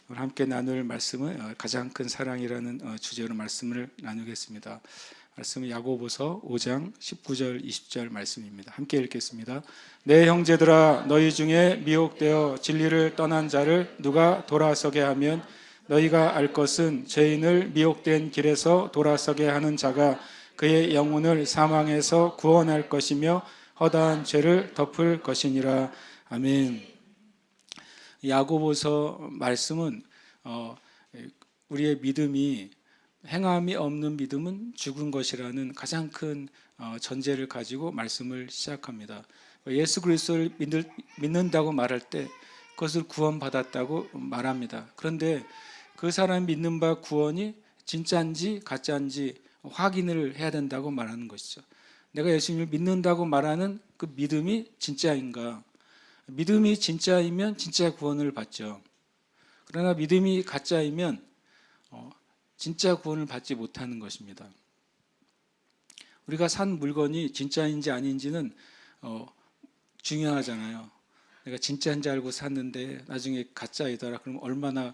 오늘 함께 나눌 말씀은 가장 큰 사랑이라는 주제로 말씀을 나누겠습니다. 말씀은 야고보서 5장 19절 20절 말씀입니다. 함께 읽겠습니다. 내 형제들아, 너희 중에 미혹되어 진리를 떠난 자를 누가 돌아서게 하면 너희가 알 것은 죄인을 미혹된 길에서 돌아서게 하는 자가 그의 영혼을 사망에서 구원할 것이며 허다한 죄를 덮을 것이니라. 아멘. 야고보서 말씀은 우리의 믿음이 행함이 없는 믿음은 죽은 것이라는 가장 큰 전제를 가지고 말씀을 시작합니다. 예수 그리스도를 믿는다고 말할 때 그것을 구원받았다고 말합니다. 그런데 그 사람이 믿는 바 구원이 진짜인지 가짜인지 확인을 해야 된다고 말하는 것이죠. 내가 예수님을 믿는다고 말하는 그 믿음이 진짜인가? 믿음이 진짜이면 진짜 구원을 받죠. 그러나 믿음이 가짜이면 진짜 구원을 받지 못하는 것입니다. 우리가 산 물건이 진짜인지 아닌지는 중요하잖아요. 내가 진짜인지 알고 샀는데 나중에 가짜이더라. 그럼 얼마나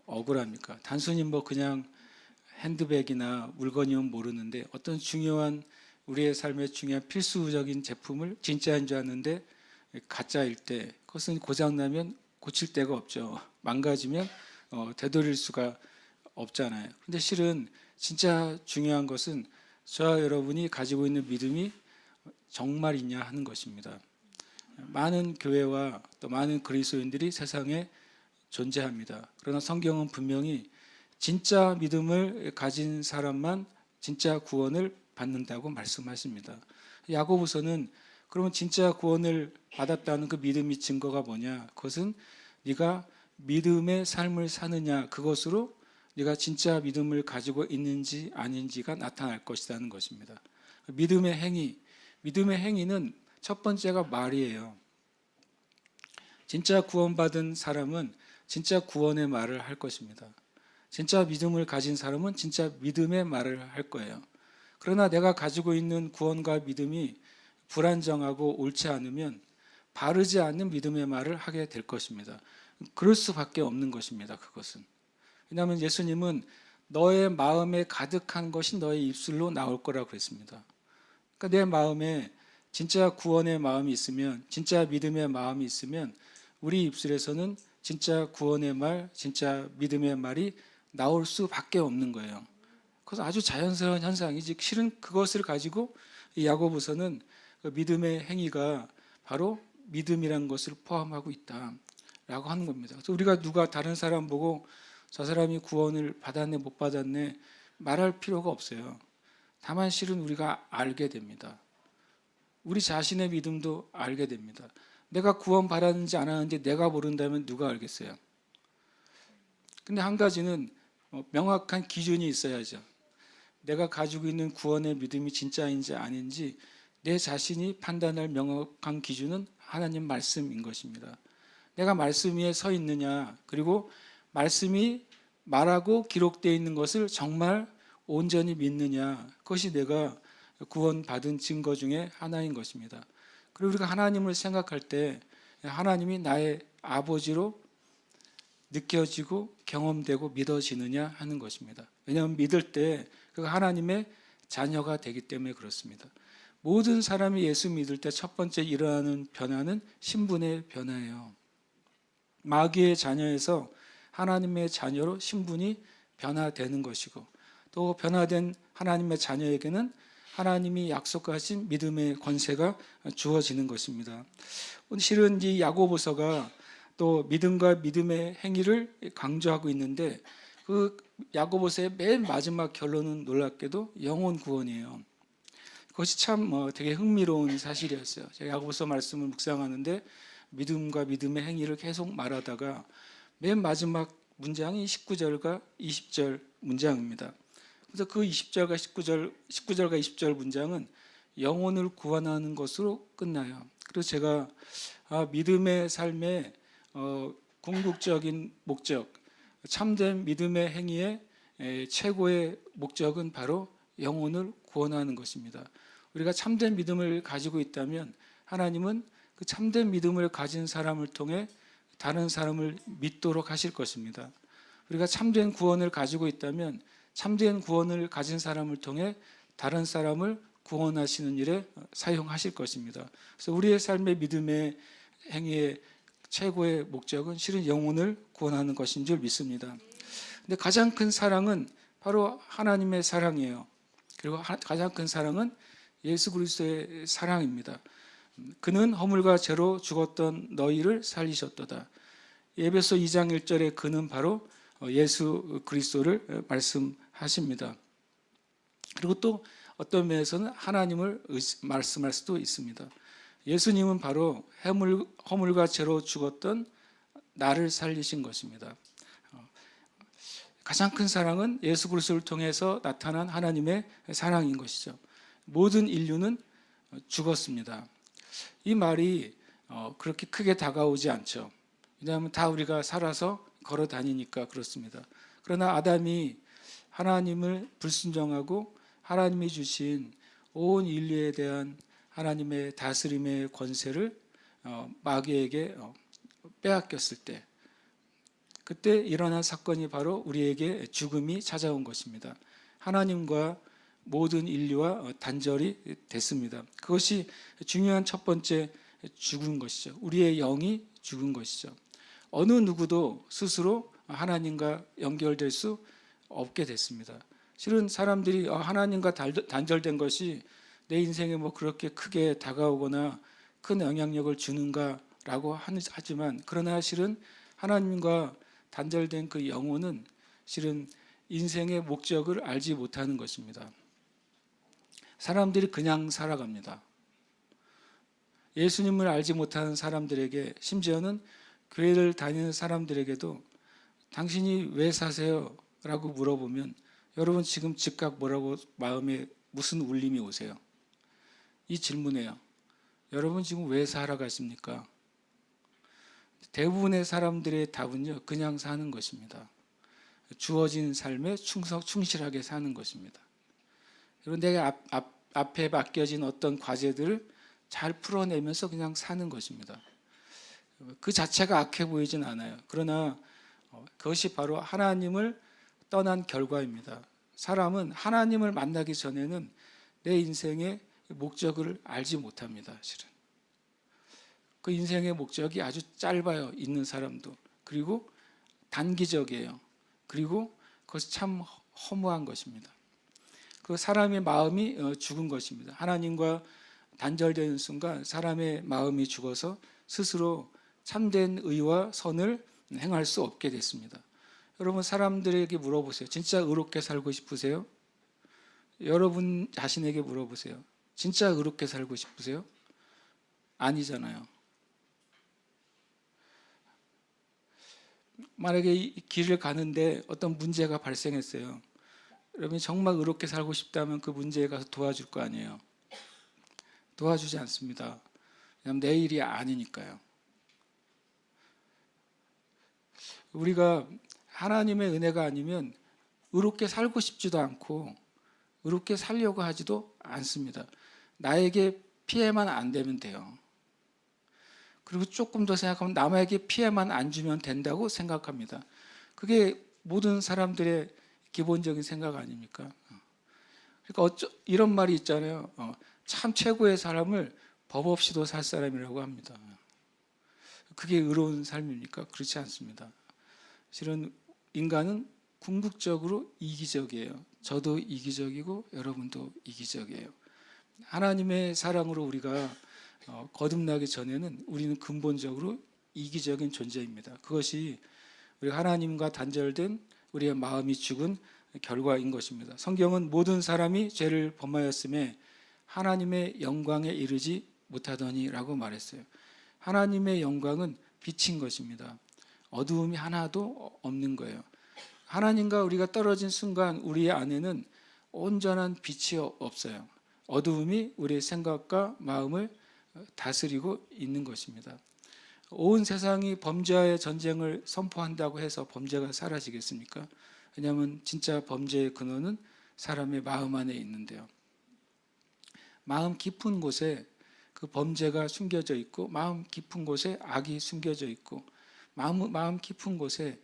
억울합니까? 단순히 그냥 핸드백이나 물건이면 모르는데 어떤 중요한 우리의 삶에 중요한 필수적인 제품을 진짜인 줄 아는데 가짜일 때 그것은 고장나면 고칠 데가 없죠. 망가지면 되돌릴 수가 없잖아요. 그런데 실은 진짜 중요한 것은 저와 여러분이 가지고 있는 믿음이 정말이냐 하는 것입니다. 많은 교회와 또 많은 그리스도인들이 세상에 존재합니다. 그러나 성경은 분명히 진짜 믿음을 가진 사람만 진짜 구원을 받는다고 말씀하십니다. 야고보서는 그러면 진짜 구원을 받았다는 그 믿음의 증거가 뭐냐? 그것은 네가 믿음의 삶을 사느냐, 그것으로 네가 진짜 믿음을 가지고 있는지 아닌지가 나타날 것이라는 것입니다. 믿음의 행위는 첫 번째가 말이에요. 진짜 구원받은 사람은 진짜 구원의 말을 할 것입니다. 진짜 믿음을 가진 사람은 진짜 믿음의 말을 할 거예요. 그러나 내가 가지고 있는 구원과 믿음이 불안정하고 옳지 않으면 바르지 않는 믿음의 말을 하게 될 것입니다. 그럴 수밖에 없는 것입니다. 그것은. 왜냐하면 예수님은 너의 마음에 가득한 것이 너의 입술로 나올 거라고 그랬습니다. 그러니까 내 마음에 진짜 구원의 마음이 있으면, 진짜 믿음의 마음이 있으면 우리 입술에서는 진짜 구원의 말, 진짜 믿음의 말이 나올 수밖에 없는 거예요. 그래서 아주 자연스러운 현상이지. 실은 그것을 가지고 이 야고보서는 그 믿음의 행위가 바로 믿음이라는 것을 포함하고 있다라고 하는 겁니다. 그래서 우리가 누가 다른 사람 보고 저 사람이 구원을 받았네 못 받았네 말할 필요가 없어요. 다만 실은 우리가 알게 됩니다. 우리 자신의 믿음도 알게 됩니다. 내가 구원 받았는지 안 하는지 내가 모른다면 누가 알겠어요? 근데 한 가지는 명확한 기준이 있어야죠. 내가 가지고 있는 구원의 믿음이 진짜인지 아닌지 내 자신이 판단할 명확한 기준은 하나님 말씀인 것입니다. 내가 말씀 위에 서 있느냐, 그리고 말씀이 말하고 기록되어 있는 것을 정말 온전히 믿느냐, 그것이 내가 구원받은 증거 중에 하나인 것입니다. 그리고 우리가 하나님을 생각할 때 하나님이 나의 아버지로 느껴지고 경험되고 믿어지느냐 하는 것입니다. 왜냐하면 믿을 때 그가 하나님의 자녀가 되기 때문에 그렇습니다. 모든 사람이 예수 믿을 때 첫 번째 일어나는 변화는 신분의 변화예요. 마귀의 자녀에서 하나님의 자녀로 신분이 변화되는 것이고, 또 변화된 하나님의 자녀에게는 하나님이 약속하신 믿음의 권세가 주어지는 것입니다. 실은 이 야고보서가 또 믿음과 믿음의 행위를 강조하고 있는데 그 야고보서의 맨 마지막 결론은 놀랍게도 영혼 구원이에요. 그것이 참 되게 흥미로운 사실이었어요. 제가 야고보서 말씀을 묵상하는데 믿음과 믿음의 행위를 계속 말하다가 맨 마지막 문장이 19절과 20절 문장입니다. 그래서 그 20절과 19절과 20절 문장은 영혼을 구원하는 것으로 끝나요. 그래서 제가 믿음의 삶의 궁극적인 목적, 참된 믿음의 행위의 최고의 목적은 바로 영혼을 구원하는 것입니다. 우리가 참된 믿음을 가지고 있다면 하나님은 그 참된 믿음을 가진 사람을 통해 다른 사람을 믿도록 하실 것입니다. 우리가 참된 구원을 가지고 있다면 참된 구원을 가진 사람을 통해 다른 사람을 구원하시는 일에 사용하실 것입니다. 그래서 우리의 삶의 믿음의 행위의 최고의 목적은 실은 영혼을 구원하는 것인 줄 믿습니다. 근데 가장 큰 사랑은 바로 하나님의 사랑이에요. 그리고 가장 큰 사랑은 예수 그리스도의 사랑입니다. 그는 허물과 죄로 죽었던 너희를 살리셨도다. 에베소 2장 1절에 그는 바로 예수 그리스도를 말씀하십니다. 그리고 또 어떤 면에서는 하나님을 말씀할 수도 있습니다. 예수님은 바로 허물과 죄로 죽었던 나를 살리신 것입니다. 가장 큰 사랑은 예수 그리스도를 통해서 나타난 하나님의 사랑인 것이죠. 모든 인류는 죽었습니다. 이 말이 그렇게 크게 다가오지 않죠. 왜냐하면 다 우리가 살아서 걸어 다니니까 그렇습니다. 그러나 아담이 하나님을 불순종하고 하나님이 주신 온 인류에 대한 하나님의 다스림의 권세를 마귀에게 빼앗겼을 때, 그때 일어난 사건이 바로 우리에게 죽음이 찾아온 것입니다. 하나님과 모든 인류와 단절이 됐습니다. 그것이 중요한 첫 번째 죽은 것이죠. 우리의 영이 죽은 것이죠. 어느 누구도 스스로 하나님과 연결될 수 없게 됐습니다. 실은 사람들이 하나님과 단절된 것이 내 인생에 뭐 그렇게 크게 다가오거나 큰 영향력을 주는가라고 하지만, 그러나 실은 하나님과 단절된 그 영혼은 실은 인생의 목적을 알지 못하는 것입니다. 사람들이 그냥 살아갑니다. 예수님을 알지 못하는 사람들에게, 심지어는 교회를 다니는 사람들에게도 당신이 왜 사세요? 라고 물어보면 여러분 지금 즉각 뭐라고 마음에 무슨 울림이 오세요? 이 질문이에요. 여러분 지금 왜 살아가십니까? 대부분의 사람들의 답은요, 그냥 사는 것입니다. 주어진 삶에 충실하게 사는 것입니다. 그리고 내가 앞에 맡겨진 어떤 과제들을 잘 풀어내면서 그냥 사는 것입니다. 그 자체가 악해 보이진 않아요. 그러나 그것이 바로 하나님을 떠난 결과입니다. 사람은 하나님을 만나기 전에는 내 인생의 목적을 알지 못합니다. 실은 그 인생의 목적이 아주 짧아요. 있는 사람도. 그리고 단기적이에요. 그리고 그것이 참 허무한 것입니다. 그 사람의 마음이 죽은 것입니다. 하나님과 단절되는 순간 사람의 마음이 죽어서 스스로 참된 의와 선을 행할 수 없게 됐습니다. 여러분 사람들에게 물어보세요. 진짜 의롭게 살고 싶으세요? 여러분 자신에게 물어보세요. 진짜 의롭게 살고 싶으세요? 아니잖아요. 만약에 이 길을 가는데 어떤 문제가 발생했어요. 여러분이 정말 의롭게 살고 싶다면 그 문제에 가서 도와줄 거 아니에요. 도와주지 않습니다. 왜냐하면 내 일이 아니니까요. 우리가 하나님의 은혜가 아니면 의롭게 살고 싶지도 않고 의롭게 살려고 하지도 않습니다. 나에게 피해만 안 되면 돼요. 그리고 조금 더 생각하면 남에게 피해만 안 주면 된다고 생각합니다. 그게 모든 사람들의 기본적인 생각 아닙니까? 그러니까 이런 말이 있잖아요. 참 최고의 사람을 법 없이도 살 사람이라고 합니다. 그게 의로운 삶입니까? 그렇지 않습니다. 실은 인간은 궁극적으로 이기적이에요. 저도 이기적이고 여러분도 이기적이에요. 하나님의 사랑으로 우리가 거듭나기 전에는 우리는 근본적으로 이기적인 존재입니다. 그것이 우리 하나님과 단절된 우리의 마음이 죽은 결과인 것입니다. 성경은 모든 사람이 죄를 범하였음에 하나님의 영광에 이르지 못하더니라고 말했어요. 하나님의 영광은 빛인 것입니다. 어두움이 하나도 없는 거예요. 하나님과 우리가 떨어진 순간 우리 안에는 온전한 빛이 없어요. 어두움이 우리의 생각과 마음을 다스리고 있는 것입니다. 온 세상이 범죄와의 전쟁을 선포한다고 해서 범죄가 사라지겠습니까? 왜냐하면 진짜 범죄의 근원은 사람의 마음 안에 있는데요. 마음 깊은 곳에 그 범죄가 숨겨져 있고 마음 깊은 곳에 악이 숨겨져 있고 마음 깊은 곳에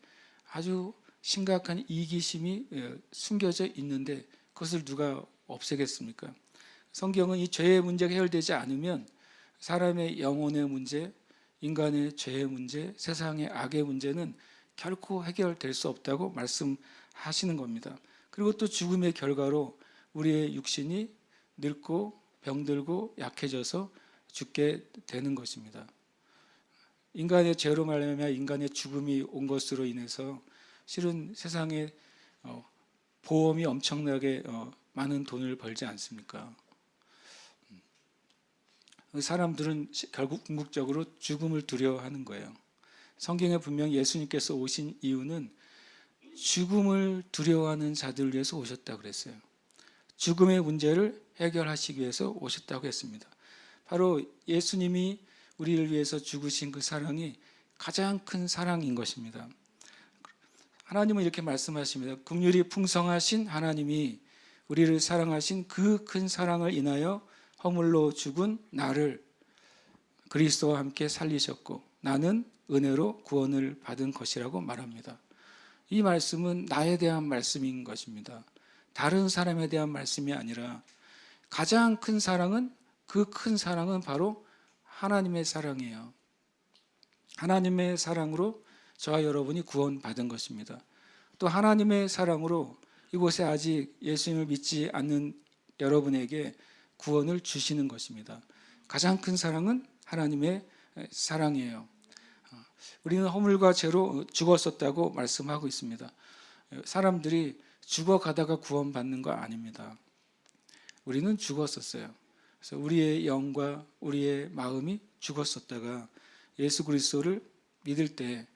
아주 심각한 이기심이 숨겨져 있는데 그것을 누가 없애겠습니까? 성경은 이 죄의 문제가 해결되지 않으면 사람의 영혼의 문제, 인간의 죄의 문제, 세상의 악의 문제는 결코 해결될 수 없다고 말씀하시는 겁니다. 그리고 또 죽음의 결과로 우리의 육신이 늙고 병들고 약해져서 죽게 되는 것입니다. 인간의 죄로 말하면 인간의 죽음이 온 것으로 인해서 실은 세상에 보험이 엄청나게 많은 돈을 벌지 않습니까? 사람들은 결국 궁극적으로 죽음을 두려워하는 거예요. 성경에 분명히 예수님께서 오신 이유는 죽음을 두려워하는 자들을 위해서 오셨다고 그랬어요. 죽음의 문제를 해결하시기 위해서 오셨다고 했습니다. 바로 예수님이 우리를 위해서 죽으신 그 사랑이 가장 큰 사랑인 것입니다. 하나님은 이렇게 말씀하십니다. 긍휼이 풍성하신 하나님이 우리를 사랑하신 그 큰 사랑을 인하여 허물로 죽은 나를 그리스도와 함께 살리셨고 나는 은혜로 구원을 받은 것이라고 말합니다. 이 말씀은 나에 대한 말씀인 것입니다. 다른 사람에 대한 말씀이 아니라 가장 큰 사랑은 그 큰 사랑은 바로 하나님의 사랑이에요. 하나님의 사랑으로 저와 여러분이 구원받은 것입니다. 또 하나님의 사랑으로 이곳에 아직 예수님을 믿지 않는 여러분에게 구원을 주시는 것입니다. 가장 큰 사랑은 하나님의 사랑이에요. 우리는 허물과 죄로 죽었었다고 말씀하고 있습니다. 사람들이 죽어가다가 구원받는 거 아닙니다. 우리는 죽었었어요. 그래서 우리의 영과 우리의 마음이 죽었었다가 예수 그리스도를 믿을 때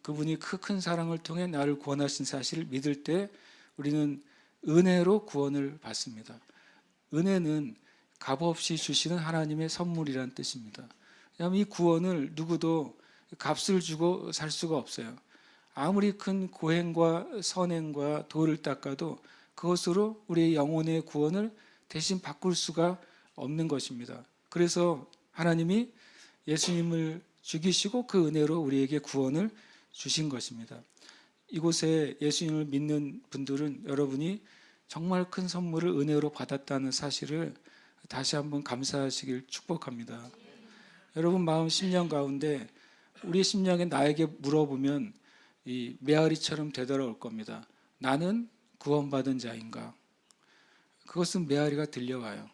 그분이 그 큰 사랑을 통해 나를 구원하신 사실을 믿을 때 우리는 은혜로 구원을 받습니다. 은혜는 값없이 주시는 하나님의 선물이라는 뜻입니다. 왜냐하면 이 구원을 누구도 값을 주고 살 수가 없어요. 아무리 큰 고행과 선행과 도를 닦아도 그것으로 우리의 영혼의 구원을 대신 바꿀 수가 없는 것입니다. 그래서 하나님이 예수님을 죽이시고 그 은혜로 우리에게 구원을 주신 것입니다. 이곳에 예수님을 믿는 분들은 여러분이 정말 큰 선물을 은혜로 받았다는 사실을 다시 한번 감사하시길 축복합니다. 여러분 마음 심령 가운데 우리 심령에 나에게 물어보면 이 메아리처럼 되돌아올 겁니다. 나는 구원받은 자인가? 그것은 메아리가 들려와요.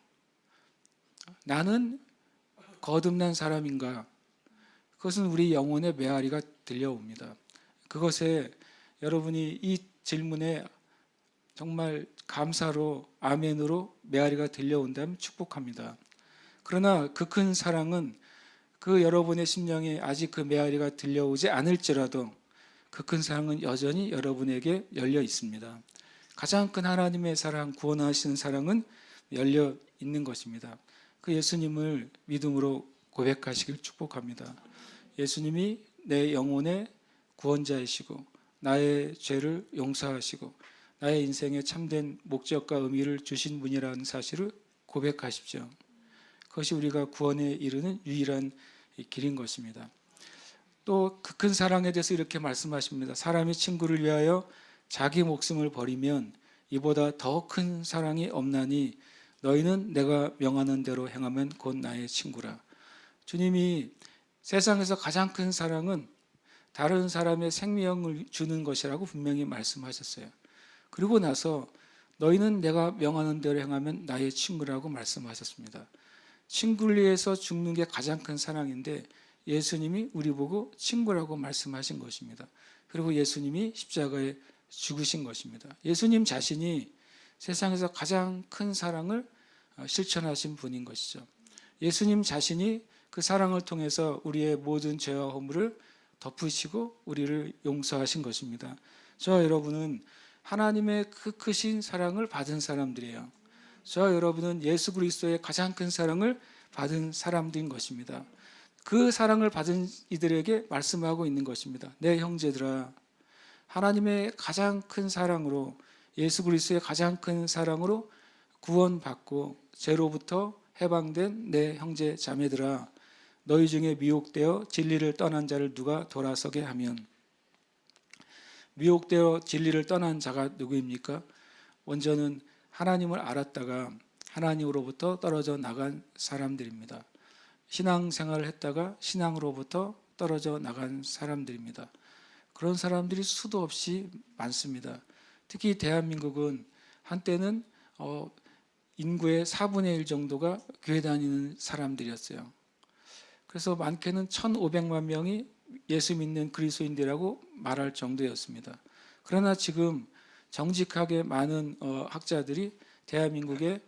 나는 거듭난 사람인가? 그것은 우리 영혼의 메아리가 들려옵니다. 그것에 여러분이 이 질문에 정말 감사로 아멘으로 메아리가 들려온다면 축복합니다. 그러나 그 큰 사랑은 그 여러분의 심령에 아직 그 메아리가 들려오지 않을지라도 그 큰 사랑은 여전히 여러분에게 열려 있습니다. 가장 큰 하나님의 사랑, 구원하시는 사랑은 열려 있는 것입니다. 그 예수님을 믿음으로 고백하시길 축복합니다. 예수님이 내 영혼의 구원자이시고 나의 죄를 용서하시고 나의 인생에 참된 목적과 의미를 주신 분이라는 사실을 고백하십시오. 그것이 우리가 구원에 이르는 유일한 길인 것입니다. 또 그 큰 사랑에 대해서 이렇게 말씀하십니다. 사람이 친구를 위하여 자기 목숨을 버리면 이보다 더 큰 사랑이 없나니 너희는 내가 명하는 대로 행하면 곧 나의 친구라. 주님이 세상에서 가장 큰 사랑은 다른 사람의 생명을 주는 것이라고 분명히 말씀하셨어요. 그리고 나서 너희는 내가 명하는 대로 행하면 나의 친구라고 말씀하셨습니다. 친구를 위해서 죽는 게 가장 큰 사랑인데 예수님이 우리 보고 친구라고 말씀하신 것입니다. 그리고 예수님이 십자가에 죽으신 것입니다. 예수님 자신이 세상에서 가장 큰 사랑을 실천하신 분인 것이죠. 예수님 자신이 그 사랑을 통해서 우리의 모든 죄와 허물을 덮으시고 우리를 용서하신 것입니다. 저와 여러분은 하나님의 그 크신 사랑을 받은 사람들이에요. 저와 여러분은 예수 그리스도의 가장 큰 사랑을 받은 사람들인 것입니다. 그 사랑을 받은 이들에게 말씀하고 있는 것입니다. 내 형제들아, 하나님의 가장 큰 사랑으로, 예수 그리스도의 가장 큰 사랑으로 구원받고 죄로부터 해방된 내 형제 자매들아, 너희 중에 미혹되어 진리를 떠난 자를 누가 돌아서게 하면. 미혹되어 진리를 떠난 자가 누구입니까? 먼저는 하나님을 알았다가 하나님으로부터 떨어져 나간 사람들입니다. 신앙생활을 했다가 신앙으로부터 떨어져 나간 사람들입니다. 그런 사람들이 수도 없이 많습니다. 특히 대한민국은 한때는 인구의 4분의 1 정도가 교회 다니는 사람들이었어요. 그래서 많게는 1,500만 명이 예수 믿는 그리스도인들이라고 말할 정도였습니다. 그러나 지금 정직하게 많은 학자들이 대한민국의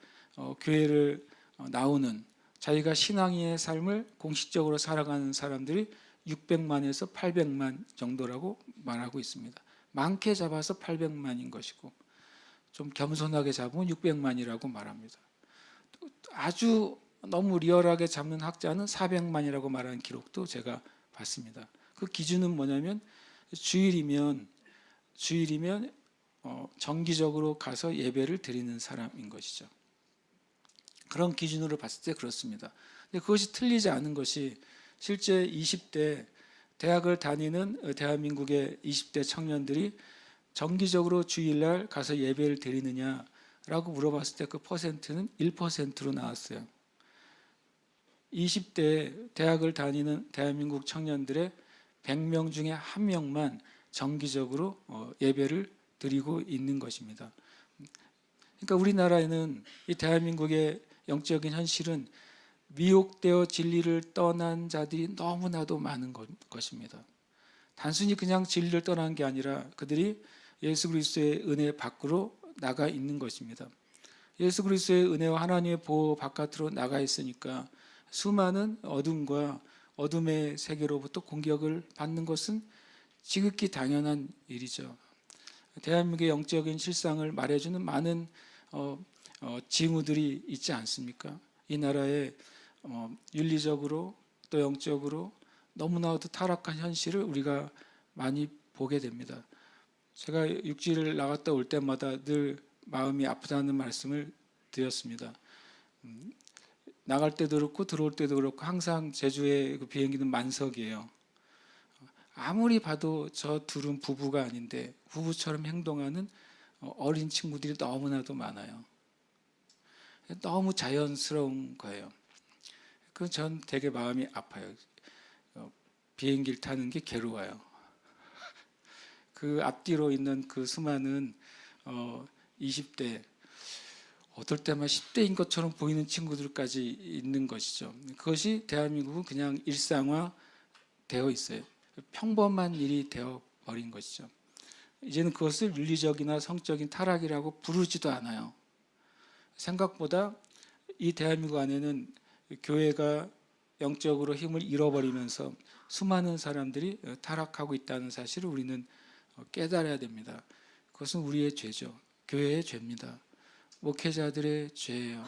교회를 나오는 자기가 신앙의 삶을 공식적으로 살아가는 사람들이 600만에서 800만 정도라고 말하고 있습니다. 많게 잡아서 800만인 것이고 좀 겸손하게 잡으면 600만이라고 말합니다. 아주 너무 리얼하게 잡는 학자는 400만이라고 말하는 기록도 제가 봤습니다. 그 기준은 뭐냐면 주일이면 정기적으로 가서 예배를 드리는 사람인 것이죠. 그런 기준으로 봤을 때 그렇습니다. 근데 그것이 틀리지 않은 것이 실제 20대 대학을 다니는 대한민국의 20대 청년들이 정기적으로 주일날 가서 예배를 드리느냐라고 물어봤을 때 그 퍼센트는 1%로 나왔어요. 20대 대학을 다니는 대한민국 청년들의 100명 중에 1명만 정기적으로 예배를 드리고 있는 것입니다. 그러니까 우리나라에는 이 대한민국의 영적인 현실은 미혹되어 진리를 떠난 자들이 너무나도 많은 것입니다. 단순히 그냥 진리를 떠난 게 아니라 그들이 예수 그리스도의 은혜 밖으로 나가 있는 것입니다. 예수 그리스도의 은혜와 하나님의 보호 바깥으로 나가 있으니까 수많은 어둠과 어둠의 세계로부터 공격을 받는 것은 지극히 당연한 일이죠. 대한민국의 영적인 실상을 말해주는 많은 징후들이 있지 않습니까? 이 나라의 윤리적으로 또 영적으로 너무나도 타락한 현실을 우리가 많이 보게 됩니다. 제가 육지를 나갔다 올 때마다 늘 마음이 아프다는 말씀을 드렸습니다. 나갈 때도 그렇고 들어올 때도 그렇고 항상 제주의 그 비행기는 만석이에요. 아무리 봐도 저 둘은 부부가 아닌데 부부처럼 행동하는 어린 친구들이 너무나도 많아요. 너무 자연스러운 거예요. 그 전 되게 마음이 아파요. 비행기를 타는 게 괴로워요. 그 앞뒤로 있는 그 수많은 20대 어떨 때만 10대인 것처럼 보이는 친구들까지 있는 것이죠. 그것이 대한민국은 그냥 일상화 되어 있어요. 평범한 일이 되어 버린 것이죠. 이제는 그것을 윤리적이나 성적인 타락이라고 부르지도 않아요. 생각보다 이 대한민국 안에는 교회가 영적으로 힘을 잃어버리면서 수많은 사람들이 타락하고 있다는 사실을 우리는 깨달아야 됩니다. 그것은 우리의 죄죠. 교회의 죄입니다. 목회자들의 죄예요.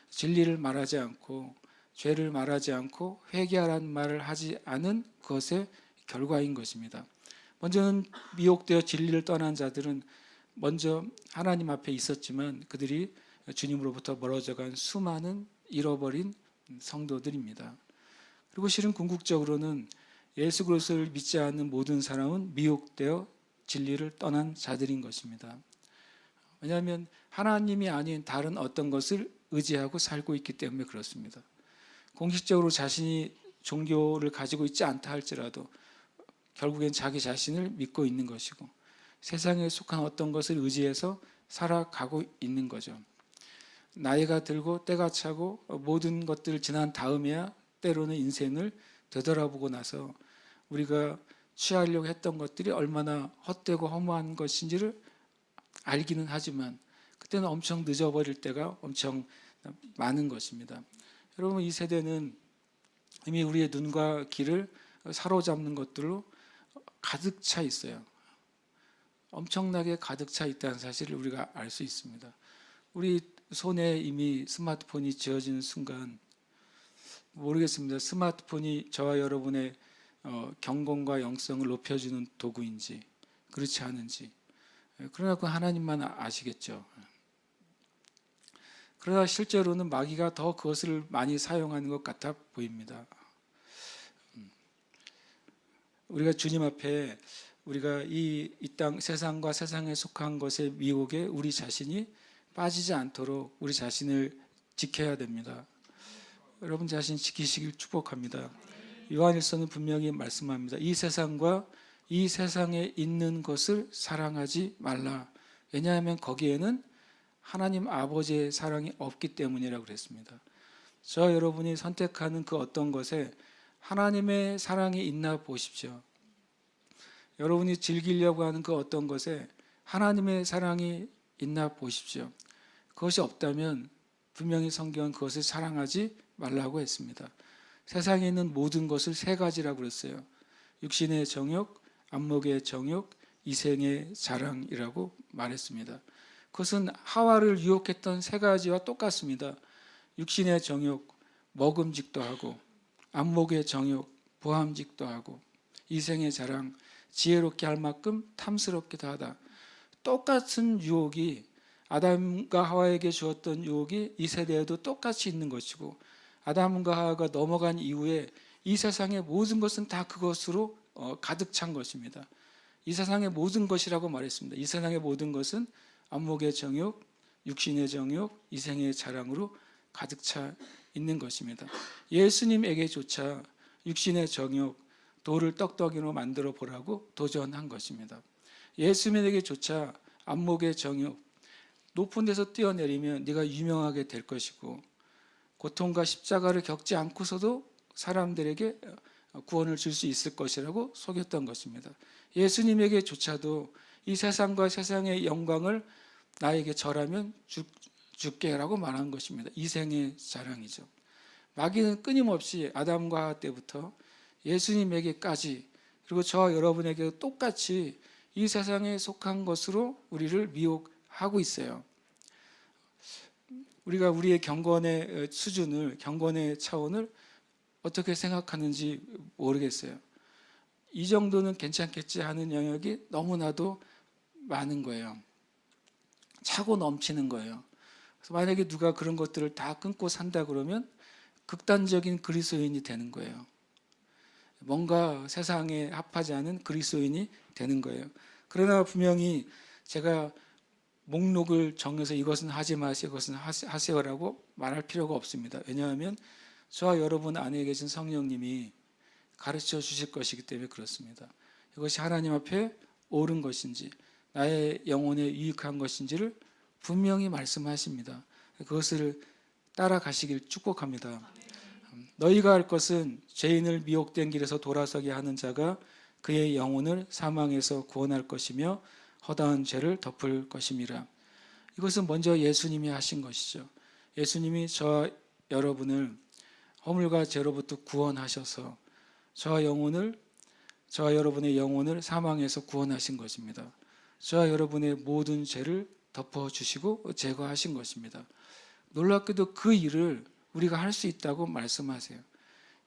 진리를 말하지 않고 죄를 말하지 않고 회개하라는 말을 하지 않은 그것의 결과인 것입니다. 먼저는 미혹되어 진리를 떠난 자들은 먼저 하나님 앞에 있었지만 그들이 주님으로부터 멀어져간 수많은 잃어버린 성도들입니다. 그리고 실은 궁극적으로는 예수 그리스도를 믿지 않는 모든 사람은 미혹되어 진리를 떠난 자들인 것입니다. 왜냐하면 하나님이 아닌 다른 어떤 것을 의지하고 살고 있기 때문에 그렇습니다. 공식적으로 자신이 종교를 가지고 있지 않다 할지라도 결국엔 자기 자신을 믿고 있는 것이고 세상에 속한 어떤 것을 의지해서 살아가고 있는 거죠. 나이가 들고 때가 차고 모든 것들을 지난 다음에야 때로는 인생을 되돌아보고 나서 우리가 취하려고 했던 것들이 얼마나 헛되고 허무한 것인지를 알기는 하지만 그때는 엄청 늦어버릴 때가 엄청 많은 것입니다. 여러분, 이 세대는 이미 우리의 눈과 귀를 사로잡는 것들로 가득 차 있어요. 엄청나게 가득 차 있다는 사실을 우리가 알 수 있습니다. 우리 손에 이미 스마트폰이 쥐어지는 순간 모르겠습니다. 스마트폰이 저와 여러분의 경건과 영성을 높여주는 도구인지 그렇지 않은지. 그러나 그 하나님만 아시겠죠. 그러나 실제로는 마귀가 더 그것을 많이 사용하는 것 같아 보입니다. 우리가 주님 앞에 우리가 이 땅 세상과 세상에 속한 것의 미혹에 우리 자신이 빠지지 않도록 우리 자신을 지켜야 됩니다. 여러분 자신 지키시길 축복합니다. 요한일서는 분명히 말씀합니다. 이 세상과 이 세상에 있는 것을 사랑하지 말라. 왜냐하면 거기에는 하나님 아버지의 사랑이 없기 때문이라고 그랬습니다. 저 여러분이 선택하는 그 어떤 것에 하나님의 사랑이 있나 보십시오. 여러분이 즐기려고 하는 그 어떤 것에 하나님의 사랑이 있나 보십시오. 그것이 없다면 분명히 성경은 그것을 사랑하지 말라고 했습니다. 세상에 있는 모든 것을 세 가지라고 그랬어요. 육신의 정욕, 안목의 정욕, 이생의 자랑이라고 말했습니다. 그것은 하와를 유혹했던 세 가지와 똑같습니다. 육신의 정욕, 먹음직도 하고, 안목의 정욕, 보암직도 하고, 이생의 자랑, 지혜롭게 할 만큼 탐스럽기도 하다. 똑같은 유혹이 아담과 하와에게 주었던 유혹이 이 세대에도 똑같이 있는 것이고, 아담과 하와가 넘어간 이후에 이 세상의 모든 것은 다 그것으로 가득 찬 것입니다. 이 세상의 모든 것이라고 말했습니다. 이 세상의 모든 것은 안목의 정욕, 육신의 정욕, 이생의 자랑으로 가득 차 있는 것입니다. 예수님에게조차 육신의 정욕, 돌을 떡떡이로 만들어 보라고 도전한 것입니다. 예수님에게조차 안목의 정욕, 높은 데서 뛰어내리면 네가 유명하게 될 것이고 고통과 십자가를 겪지 않고서도 사람들에게 구원을 줄 수 있을 것이라고 속였던 것입니다. 예수님에게조차도 이 세상과 세상의 영광을 나에게 절하면 줄게라고 말한 것입니다. 이생의 자랑이죠. 마귀는 끊임없이 아담과 하와 때부터 예수님에게까지 그리고 저와 여러분에게 똑같이 이 세상에 속한 것으로 우리를 미혹하고 있어요. 우리가 우리의 경건의 수준을, 경건의 차원을 어떻게 생각하는지 모르겠어요. 이 정도는 괜찮겠지 하는 영역이 너무나도 많은 거예요. 차고 넘치는 거예요. 그래서 만약에 누가 그런 것들을 다 끊고 산다 그러면 극단적인 그리스도인이 되는 거예요. 뭔가 세상에 합하지 않은 그리스도인이 되는 거예요. 그러나 분명히 제가 목록을 정해서 이것은 하지 마세요, 이것은 하세요라고 말할 필요가 없습니다. 왜냐하면 저와 여러분 안에 계신 성령님이 가르쳐 주실 것이기 때문에 그렇습니다. 이것이 하나님 앞에 옳은 것인지 나의 영혼에 유익한 것인지를 분명히 말씀하십니다. 그것을 따라가시길 축복합니다. 너희가 할 것은 죄인을 미혹된 길에서 돌아서게 하는 자가 그의 영혼을 사망에서 구원할 것이며 허다한 죄를 덮을 것임이라. 이것은 먼저 예수님이 하신 것이죠. 예수님이 저와 여러분을 허물과 죄로부터 구원하셔서 저와 여러분의 영혼을 사망에서 구원하신 것입니다. 저와 여러분의 모든 죄를 덮어주시고 제거하신 것입니다. 놀랍게도 그 일을 우리가 할 수 있다고 말씀하세요.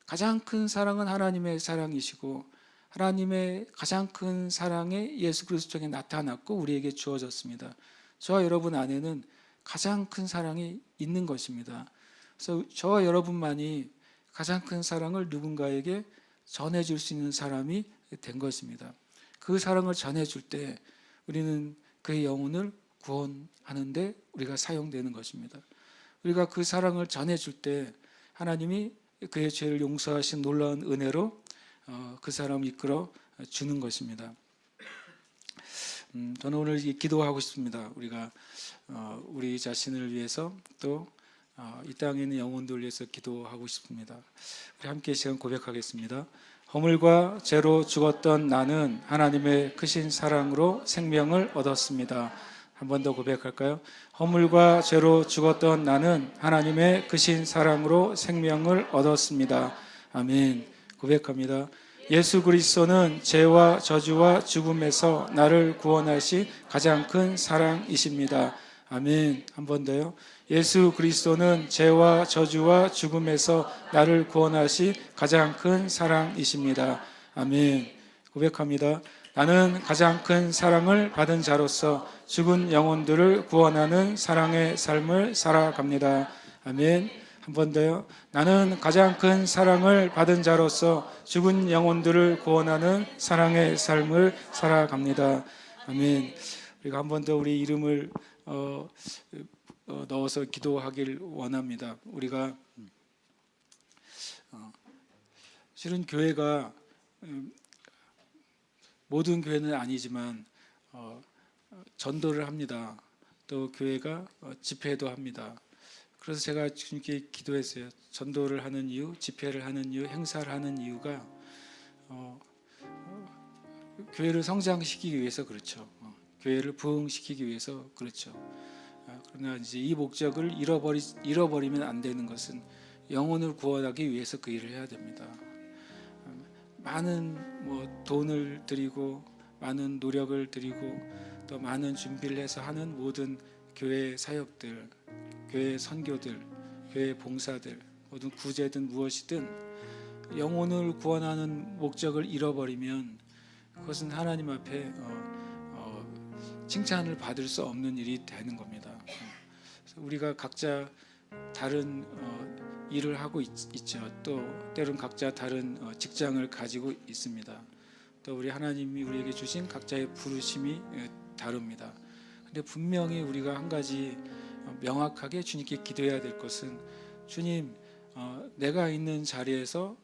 가장 큰 사랑은 하나님의 사랑이시고 하나님의 가장 큰 사랑이 예수 그리스도에 나타났고 우리에게 주어졌습니다. 저와 여러분 안에는 가장 큰 사랑이 있는 것입니다. 그래서 저와 여러분만이 가장 큰 사랑을 누군가에게 전해줄 수 있는 사람이 된 것입니다. 그 사랑을 전해줄 때 우리는 그의 영혼을 구원하는데 우리가 사용되는 것입니다. 우리가 그 사랑을 전해줄 때 하나님이 그의 죄를 용서하신 놀라운 은혜로 그 사람을 이끌어 주는 것입니다. 저는 오늘 기도하고 싶습니다. 우리가 우리 자신을 위해서 또 이 땅에 있는 영혼들을 위해서 기도하고 싶습니다. 우리 함께 시간 고백하겠습니다. 허물과 죄로 죽었던 나는 하나님의 크신 사랑으로 생명을 얻었습니다. 한 번 더 고백할까요? 허물과 죄로 죽었던 나는 하나님의 크신 사랑으로 생명을 얻었습니다. 아멘. 고백합니다. 예수 그리스도는 죄와 저주와 죽음에서 나를 구원하신 가장 큰 사랑이십니다. 아멘. 한 번 더요. 예수 그리스도는 죄와 저주와 죽음에서 나를 구원하신 가장 큰 사랑이십니다. 아멘. 고백합니다. 나는 가장 큰 사랑을 받은 자로서 죽은 영혼들을 구원하는 사랑의 삶을 살아갑니다. 아멘. 한 번 더요. 나는 가장 큰 사랑을 받은 자로서 죽은 영혼들을 구원하는 사랑의 삶을 살아갑니다. 아멘. 우리가 한 번 더 우리 이름을 넣어서 기도하길 원합니다. 우리가 실은 교회가 모든 교회는 아니지만 전도를 합니다. 또 교회가 집회도 합니다. 그래서 제가 주님께 기도했어요. 전도를 하는 이유, 집회를 하는 이유, 행사를 하는 이유가 교회를 성장시키기 위해서 그렇죠. 교회를 부흥시키기 위해서 그렇죠. 그러나 이제 이 목적을 잃어버리면 안 되는 것은 영혼을 구원하기 위해서 그 일을 해야 됩니다. 많은 돈을 들이고 많은 노력을 들이고 또 많은 준비를 해서 하는 모든 교회 사역들, 교회 선교들, 교회 봉사들, 모든 구제든 무엇이든 영혼을 구원하는 목적을 잃어버리면 그것은 하나님 앞에 칭찬을 받을 수 없는 일이 되는 겁니다. 우리가 각자 다른 일을 하고 있죠. 또 때론 각자 다른 직장을 가지고 있습니다. 또 우리 하나님이 우리에게 주신 각자의 부르심이 다릅니다. 근데 분명히 우리가 한 가지 명확하게 주님께 기도해야 될 것은 주님, 내가 있는 자리에서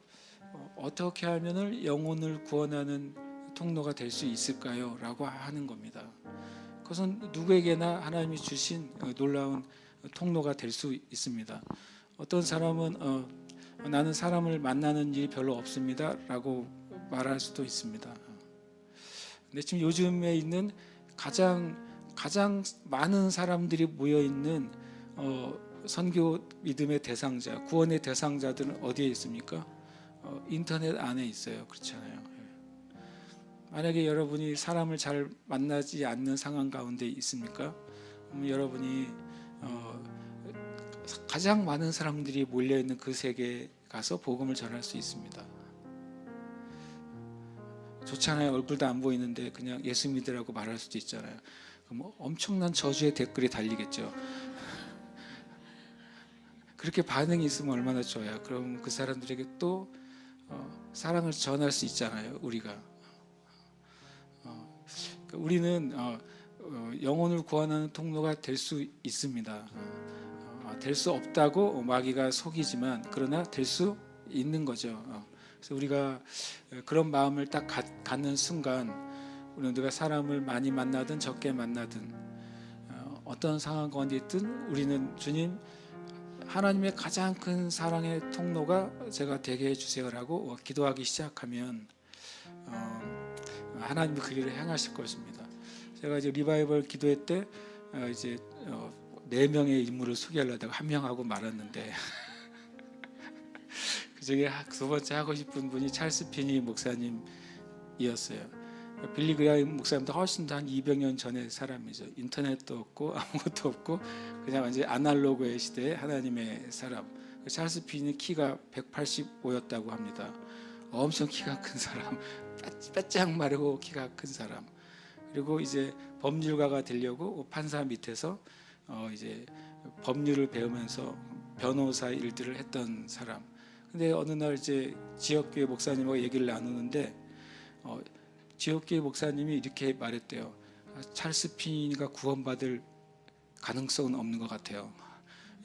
어떻게 하면 영혼을 구원하는 통로가 될 수 있을까요? 라고 하는 겁니다. 그것은 누구에게나 하나님이 주신 놀라운 통로가 될 수 있습니다. 어떤 사람은 나는 사람을 만나는 일이 별로 없습니다 라고 말할 수도 있습니다. 근데 지금 요즘에 있는 가장 많은 사람들이 모여있는 선교 믿음의 대상자, 구원의 대상자들은 어디에 있습니까? 인터넷 안에 있어요. 그렇잖아요. 만약에 여러분이 사람을 잘 만나지 않는 상황 가운데 있습니까? 여러분이 가장 많은 사람들이 몰려있는 그 세계에 가서 복음을 전할 수 있습니다. 좋잖아요. 얼굴도 안 보이는데 그냥 예수 믿으라고 말할 수도 있잖아요. 그럼 엄청난 저주의 댓글이 달리겠죠. 그렇게 반응이 있으면 얼마나 좋아요. 그럼 그 사람들에게 또 사랑을 전할 수 있잖아요. 우리가 우리는 영혼을 구원하는 통로가 될 수 있습니다. 될 수 없다고 마귀가 속이지만 그러나 될 수 있는 거죠. 그래서 우리가 그런 마음을 딱 갖는 순간 우리는 누가 사람을 많이 만나든 적게 만나든 어떤 상황 가운데 있든 우리는 주님, 하나님의 가장 큰 사랑의 통로가 제가 되게 해주세요라고 기도하기 시작하면 하나님이 그 일을 행하실 것입니다. 제가 이제 리바이벌 기도회 때 이제 4명의 인물을 소개하려다가 1명하고 말았는데 그 중에 두 번째 하고 싶은 분이 찰스 피니 목사님이었어요. 빌리 그레이엄 목사님도 훨씬 더 한 200년 전의 사람이죠. 인터넷도 없고 아무것도 없고 그냥 완전 아날로그의 시대에 하나님의 사람. 찰스 피니 키가 185였다고 합니다. 엄청 키가 큰 사람, 빼짝 마르고 키가 큰 사람. 그리고 이제 법률가가 되려고 판사 밑에서 이제 법률을 배우면서 변호사 일들을 했던 사람. 근데 어느 날 이제 지역교회 목사님하고 얘기를 나누는데 지역교회 목사님이 이렇게 말했대요. 찰스 피니가 구원받을 가능성은 없는 것 같아요.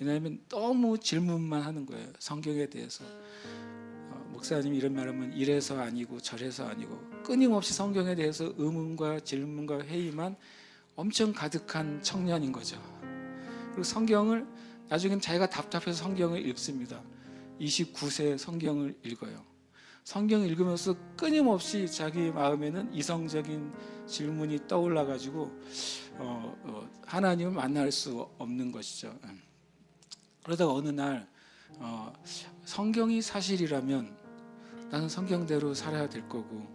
왜냐하면 너무 질문만 하는 거예요. 성경에 대해서. 목사님이 이런 말하면 이래서 아니고 저래서 아니고 끊임없이 성경에 대해서 의문과 질문과 회의만 엄청 가득한 청년인 거죠. 그리고 성경을 나중엔 자기가 답답해서 성경을 읽습니다. 29세 성경을 읽어요. 성경을 읽으면서 끊임없이 자기 마음에는 이성적인 질문이 떠올라가지고 하나님을 만날 수 없는 것이죠. 그러다가 어느 날 성경이 사실이라면 나는 성경대로 살아야 될 거고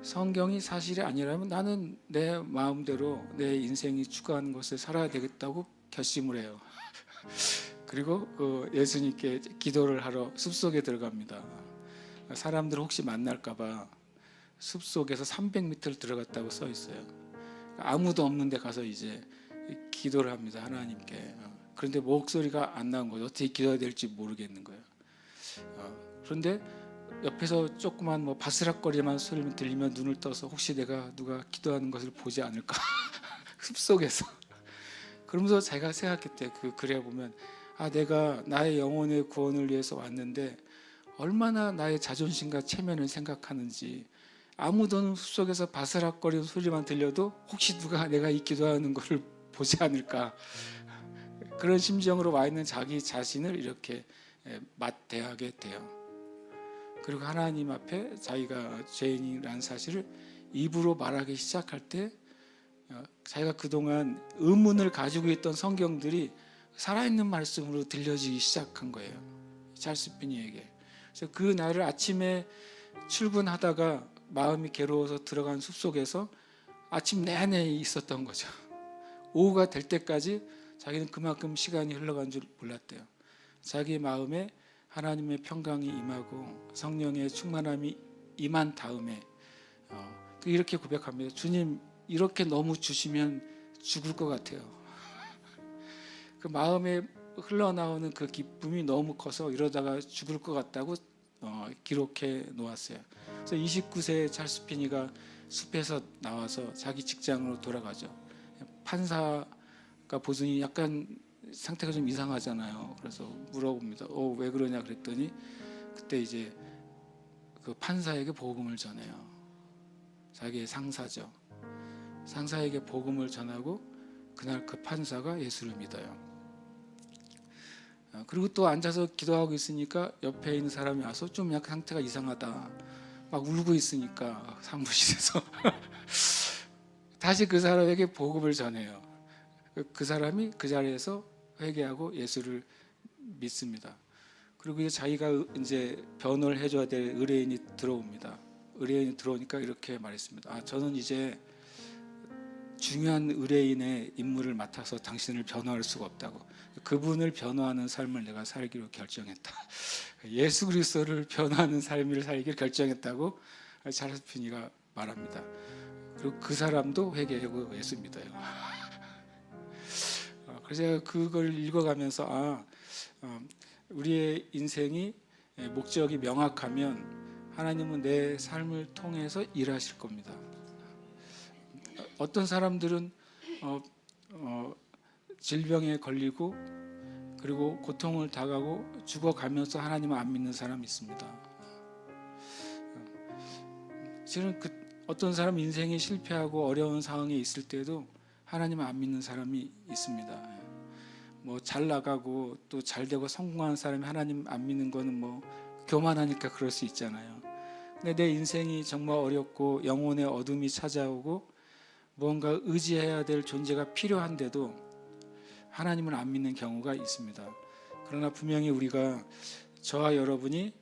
성경이 사실이 아니라면 나는 내 마음대로 내 인생이 추구하는 것을 살아야 되겠다고 결심을 해요. 그리고 예수님께 기도를 하러 숲속에 들어갑니다. 사람들 혹시 만날까봐 숲속에서 300m를 들어갔다고 써 있어요. 아무도 없는 데 가서 이제 기도를 합니다. 하나님께 그런데 목소리가 안 나온 거예요. 어떻게 기도해야 될지 모르겠는 거예요. 그런데 옆에서 조그만 뭐 바스락거리만 소리만 들리면 눈을 떠서 혹시 내가 누가 기도하는 것을 보지 않을까 숲속에서. 그러면서 제가 생각했대. 그 글에 보면 내가 나의 영혼의 구원을 위해서 왔는데 얼마나 나의 자존심과 체면을 생각하는지. 아무도 숲속에서 바스락거리는 소리만 들려도 혹시 누가 내가 이 기도하는 것을 보지 않을까, 그런 심정으로 와 있는 자기 자신을 이렇게 맞대하게 돼요. 그리고 하나님 앞에 자기가 죄인이라는 사실을 입으로 말하기 시작할 때 자기가 그동안 의문을 가지고 있던 성경들이 살아있는 말씀으로 들려지기 시작한 거예요, 찰스 피니에게. 그래서 그 날을 아침에 출근하다가 마음이 괴로워서 들어간 숲속에서 아침 내내 있었던 거죠. 오후가 될 때까지 자기는 그만큼 시간이 흘러간 줄 몰랐대요. 자기 마음에 하나님의 평강이 임하고 성령의 충만함이 임한 다음에 이렇게 고백합니다. 주님, 이렇게 너무 주시면 죽을 것 같아요. 그 마음에 흘러나오는 그 기쁨이 너무 커서 이러다가 죽을 것 같다고 기록해 놓았어요. 그래서 29세의 찰스 피니가 숲에서 나와서 자기 직장으로 돌아가죠. 판사가 보더니 약간 상태가 좀 이상하잖아요. 그래서 물어봅니다. 왜 그러냐 그랬더니 그때 이제 그 판사에게 복음을 전해요. 자기의 상사죠. 상사에게 복음을 전하고 그날 그 판사가 예수를 믿어요. 그리고 또 앉아서 기도하고 있으니까 옆에 있는 사람이 와서 좀 약간 상태가 이상하다 막 울고 있으니까 사무실에서 다시 그 사람에게 복음을 전해요. 그 사람이 그 자리에서 회개하고 예수를 믿습니다. 그리고 이제 자기가 이제 변호를 해줘야 될 의뢰인이 들어옵니다. 의뢰인이 들어오니까 이렇게 말했습니다. 저는 이제 중요한 의뢰인의 임무를 맡아서 당신을 변호할 수가 없다고. 그분을 변호하는 삶을 내가 살기로 결정했다. 예수 그리스도를 변호하는 삶을 살기로 결정했다고 찰스 피니가 말합니다. 그리고 그 사람도 회개하고 예수 믿어요. 그래서 제가 그걸 읽어가면서 우리의 인생이 목적이 명확하면 하나님은 내 삶을 통해서 일하실 겁니다. 어떤 사람들은 질병에 걸리고 그리고 고통을 당하고 죽어가면서 하나님을 안 믿는 사람이 있습니다. 실은 어떤 사람 인생이 실패하고 어려운 상황에 있을 때도 하나님을 안 믿는 사람이 있습니다. 뭐 잘 나가고 또 잘 되고 성공한 사람이 하나님 안 믿는 거는 뭐 교만하니까 그럴 수 있잖아요. 근데 내 인생이 정말 어렵고 영혼의 어둠이 찾아오고 뭔가 의지해야 될 존재가 필요한데도 하나님을 안 믿는 경우가 있습니다. 그러나 분명히 우리가, 저와 여러분이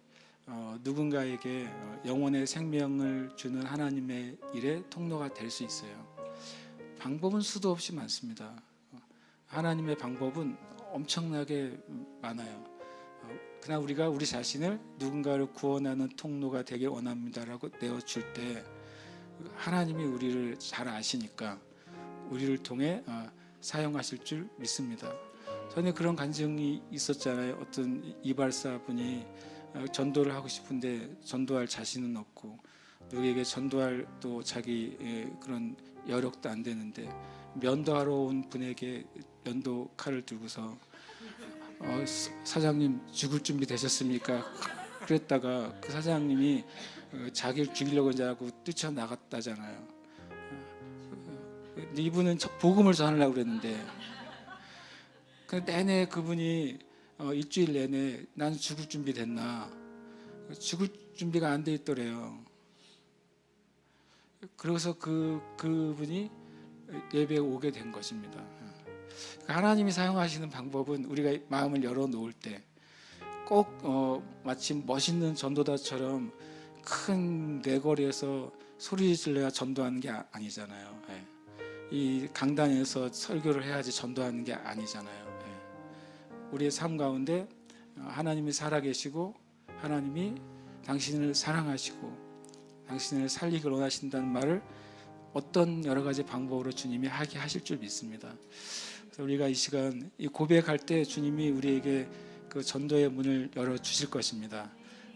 누군가에게 영혼의 생명을 주는 하나님의 일에 통로가 될 수 있어요. 방법은 수도 없이 많습니다. 하나님의 방법은 엄청나게 많아요. 그러나 우리가 우리 자신을 누군가를 구원하는 통로가 되길 원합니다라고 내어줄 때 하나님이 우리를 잘 아시니까 우리를 통해 사용하실 줄 믿습니다. 전에 그런 간증이 있었잖아요. 어떤 이발사분이 전도를 하고 싶은데 전도할 자신은 없고 누구에게 전도할 또 자기 그런 여력도 안 되는데 면도하러 온 분에게 면도 칼을 들고서 사장님 죽을 준비 되셨습니까? 그랬다가 그 사장님이 자기를 죽이려고 하고 뛰쳐나갔다잖아요. 이분은 복음을 전하려고 그랬는데 내내 그분이 일주일 내내 난 죽을 준비 됐나, 죽을 준비가 안 돼 있더래요. 그래서 그분이 예배에 오게 된 것입니다. 하나님이 사용하시는 방법은 우리가 마음을 열어놓을 때 꼭 마치 멋있는 전도자처럼 큰 내거리에서 소리 질러야 전도하는 게 아니잖아요. 이 강단에서 설교를 해야지 전도하는 게 아니잖아요. 우리의 삶 가운데 하나님이 살아계시고 하나님이 당신을 사랑하시고 당신을 살리길 원하신다는 말을 어떤 여러 가지 방법으로 주님이 하게 하실 줄 믿습니다. 그래서 우리가 이 시간 이 고백할 때 주님이 우리에게 그 전도의 문을 열어 주실 것입니다.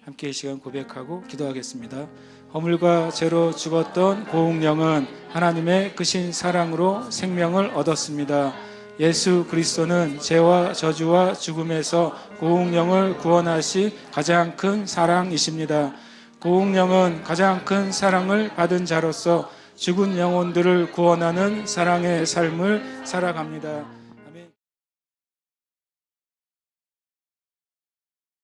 함께 이 시간 고백하고 기도하겠습니다. 허물과 죄로 죽었던 고운령은 하나님의 크신 사랑으로 생명을 얻었습니다. 예수 그리스도는 죄와 저주와 죽음에서 고운령을 구원하시 가장 큰 사랑이십니다. 고운령은 가장 큰 사랑을 받은 자로서 죽은 영혼들을 구원하는 사랑의 삶을 살아갑니다.